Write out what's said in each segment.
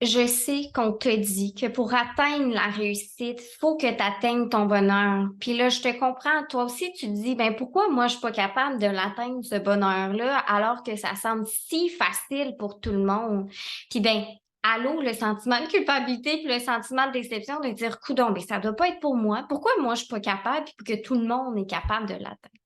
Je sais qu'on te dit que pour atteindre la réussite, il faut que tu atteignes ton bonheur. Puis là, je te comprends. Toi aussi, tu te dis, ben pourquoi moi, je suis pas capable de l'atteindre, ce bonheur-là, alors que ça semble si facile pour tout le monde. Puis ben, allô, le sentiment de culpabilité puis le sentiment de déception de dire, coudon, ben ça doit pas être pour moi. Pourquoi moi, je suis pas capable puis que tout le monde est capable de l'atteindre?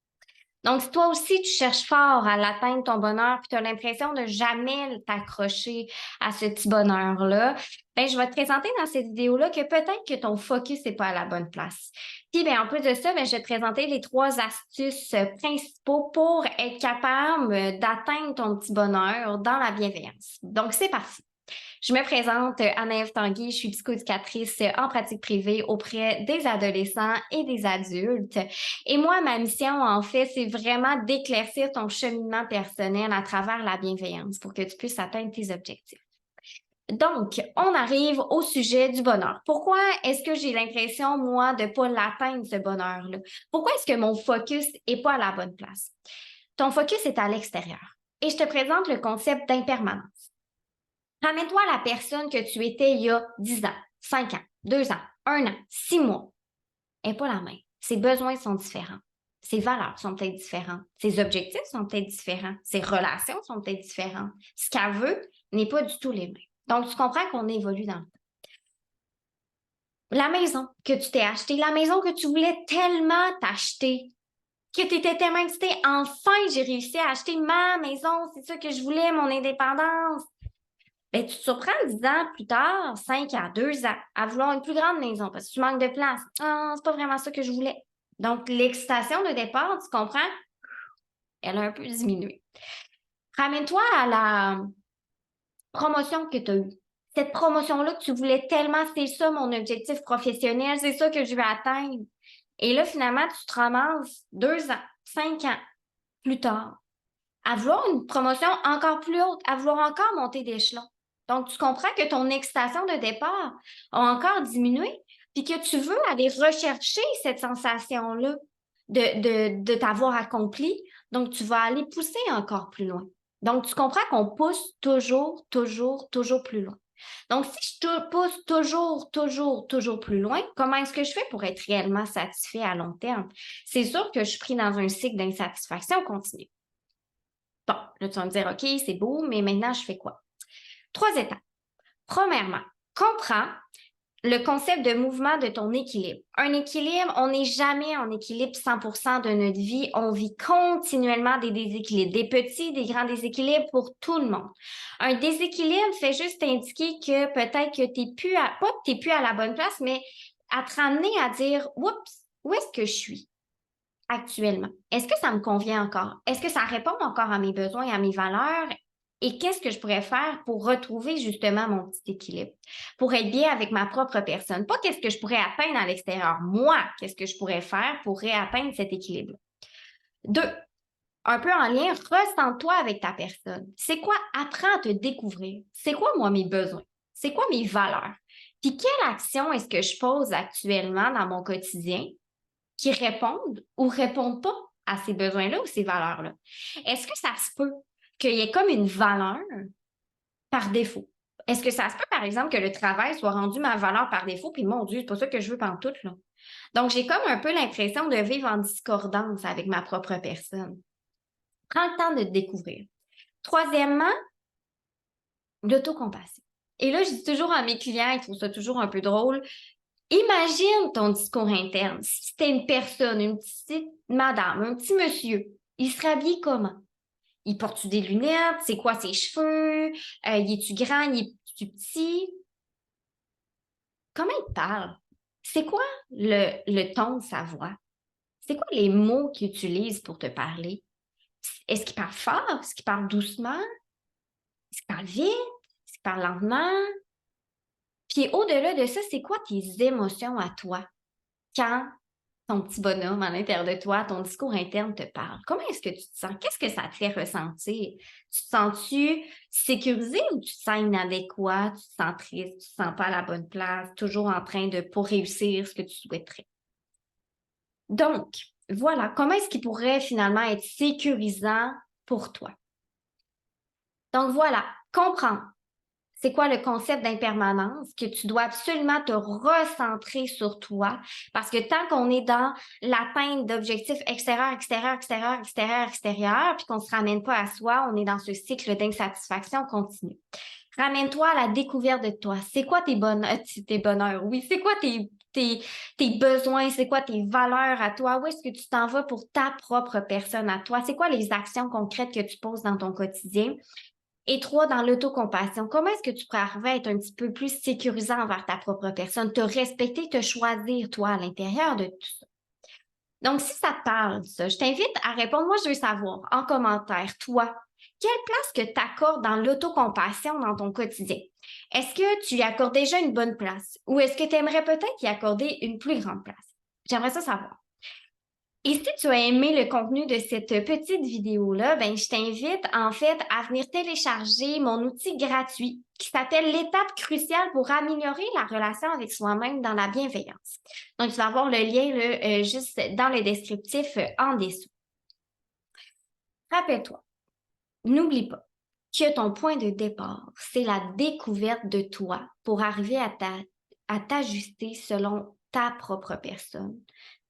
Donc, si toi aussi, tu cherches fort à l'atteindre ton bonheur, puis tu as l'impression de jamais t'accrocher à ce petit bonheur-là, ben, je vais te présenter dans cette vidéo-là que peut-être que ton focus n'est pas à la bonne place. Puis, ben, en plus de ça, ben, je vais te présenter les 3 astuces principaux pour être capable d'atteindre ton petit bonheur dans la bienveillance. Donc, c'est parti. Je me présente, Anna-Ève Tanguy, je suis psychoéducatrice en pratique privée auprès des adolescents et des adultes. Et moi, ma mission, en fait, c'est vraiment d'éclaircir ton cheminement personnel à travers la bienveillance pour que tu puisses atteindre tes objectifs. Donc, on arrive au sujet du bonheur. Pourquoi est-ce que j'ai l'impression, moi, de ne pas l'atteindre, ce bonheur-là? Pourquoi est-ce que mon focus n'est pas à la bonne place? Ton focus est à l'extérieur. Et je te présente le concept d'impermanence. Ramène-toi à la personne que tu étais il y a 10 ans, 5 ans, 2 ans, 1 an, 6 mois. Elle n'est pas la même. Ses besoins sont différents. Ses valeurs sont peut-être différentes. Ses objectifs sont peut-être différents. Ses relations sont peut-être différentes. Ce qu'elle veut n'est pas du tout les mêmes. Donc, tu comprends qu'on évolue dans le temps. La maison que tu t'es achetée, la maison que tu voulais tellement t'acheter, que tu étais tellement excitée. Enfin, j'ai réussi à acheter ma maison. C'est ça que je voulais, mon indépendance. Ben, tu te surprends 10 ans plus tard, 5 ans, 2 ans, à vouloir une plus grande maison parce que tu manques de place. Ah, c'est pas vraiment ça que je voulais. Donc, l'excitation de départ, tu comprends, elle a un peu diminué. Ramène-toi à la promotion que tu as eue. Cette promotion-là que tu voulais tellement, c'est ça mon objectif professionnel, c'est ça que je veux atteindre. Et là, finalement, tu te ramasses 2 ans, 5 ans plus tard à vouloir une promotion encore plus haute, à vouloir encore monter d'échelon. Donc, tu comprends que ton excitation de départ a encore diminué, puis que tu veux aller rechercher cette sensation-là de t'avoir accompli. Donc, tu vas aller pousser encore plus loin. Donc, tu comprends qu'on pousse toujours, toujours, toujours plus loin. Donc, si je te pousse toujours, toujours, toujours plus loin, comment est-ce que je fais pour être réellement satisfait à long terme? C'est sûr que je suis pris dans un cycle d'insatisfaction continue. Bon, là, tu vas me dire, OK, c'est beau, mais maintenant, je fais quoi? 3 étapes. Premièrement, comprends le concept de mouvement de ton équilibre. Un équilibre, on n'est jamais en équilibre 100% de notre vie. On vit continuellement des déséquilibres, des petits, des grands déséquilibres pour tout le monde. Un déséquilibre fait juste indiquer que peut-être que tu n'es plus pas que tu n'es plus à la bonne place, mais à te ramener à dire, oups, où est-ce que je suis actuellement? Est-ce que ça me convient encore? Est-ce que ça répond encore à mes besoins, à mes valeurs? Et qu'est-ce que je pourrais faire pour retrouver justement mon petit équilibre? Pour être bien avec ma propre personne. Pas qu'est-ce que je pourrais atteindre à l'extérieur. Moi, qu'est-ce que je pourrais faire pour réatteindre cet équilibre? 2, un peu en lien, ressens-toi avec ta personne. C'est quoi? Apprends à te découvrir. C'est quoi, moi, mes besoins? C'est quoi mes valeurs? Puis quelle action est-ce que je pose actuellement dans mon quotidien qui répondent ou répondent pas à ces besoins-là ou ces valeurs-là? Est-ce que ça se peut qu'il y ait comme une valeur par défaut? Est-ce que ça se peut, par exemple, que le travail soit rendu ma valeur par défaut, puis mon Dieu, c'est pas ça que je veux pantoute, là. Donc, j'ai comme un peu l'impression de vivre en discordance avec ma propre personne. Prends le temps de te découvrir. Troisièmement, l'autocompassion. Et là, je dis toujours à mes clients, ils trouvent ça toujours un peu drôle. Imagine ton discours interne. Si c'était une personne, une petite madame, un petit monsieur, il serait habillé comment? Il porte-tu des lunettes? C'est quoi ses cheveux? Il est-tu grand? Il est-tu petit? Comment il parle? C'est quoi le ton de sa voix? C'est quoi les mots qu'il utilise pour te parler? Est-ce qu'il parle fort? Est-ce qu'il parle doucement? Est-ce qu'il parle vite? Est-ce qu'il parle lentement? Puis au-delà de ça, c'est quoi tes émotions à toi quand ton petit bonhomme à l'intérieur de toi, ton discours interne te parle? Comment est-ce que tu te sens? Qu'est-ce que ça te fait ressentir? Tu te sens-tu sécurisé ou tu te sens inadéquat? Tu te sens triste? Tu te sens pas à la bonne place? Toujours en train de pas réussir ce que tu souhaiterais? Donc, voilà. Comment est-ce qu'il pourrait finalement être sécurisant pour toi? Donc voilà, comprendre. C'est quoi le concept d'impermanence? Que tu dois absolument te recentrer sur toi parce que tant qu'on est dans l'atteinte d'objectifs extérieurs, extérieurs, extérieurs, extérieurs, extérieurs, puis qu'on ne se ramène pas à soi, on est dans ce cycle d'insatisfaction continue. Ramène-toi à la découverte de toi. C'est quoi tes bonheurs? Oui, c'est quoi tes besoins? C'est quoi tes valeurs à toi? Où est-ce que tu t'en vas pour ta propre personne à toi? C'est quoi les actions concrètes que tu poses dans ton quotidien? Et 3, dans l'autocompassion, comment est-ce que tu pourrais arriver à être un petit peu plus sécurisant envers ta propre personne, te respecter, te choisir, toi, à l'intérieur de tout ça? Donc, si ça te parle, ça, je t'invite à répondre. Moi, je veux savoir en commentaire, toi, quelle place que tu accordes dans l'autocompassion dans ton quotidien? Est-ce que tu y accordes déjà une bonne place ou est-ce que tu aimerais peut-être y accorder une plus grande place? J'aimerais ça savoir. Et si tu as aimé le contenu de cette petite vidéo-là, ben, je t'invite en fait à venir télécharger mon outil gratuit qui s'appelle l'étape cruciale pour améliorer la relation avec soi-même dans la bienveillance. Donc, tu vas avoir le lien là, juste dans le descriptif en dessous. Rappelle-toi, n'oublie pas que ton point de départ, c'est la découverte de toi pour arriver à t'ajuster selon ta propre personne,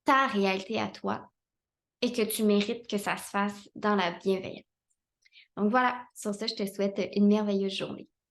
ta réalité à toi et que tu mérites que ça se fasse dans la bienveillance. Donc voilà, sur ça, je te souhaite une merveilleuse journée.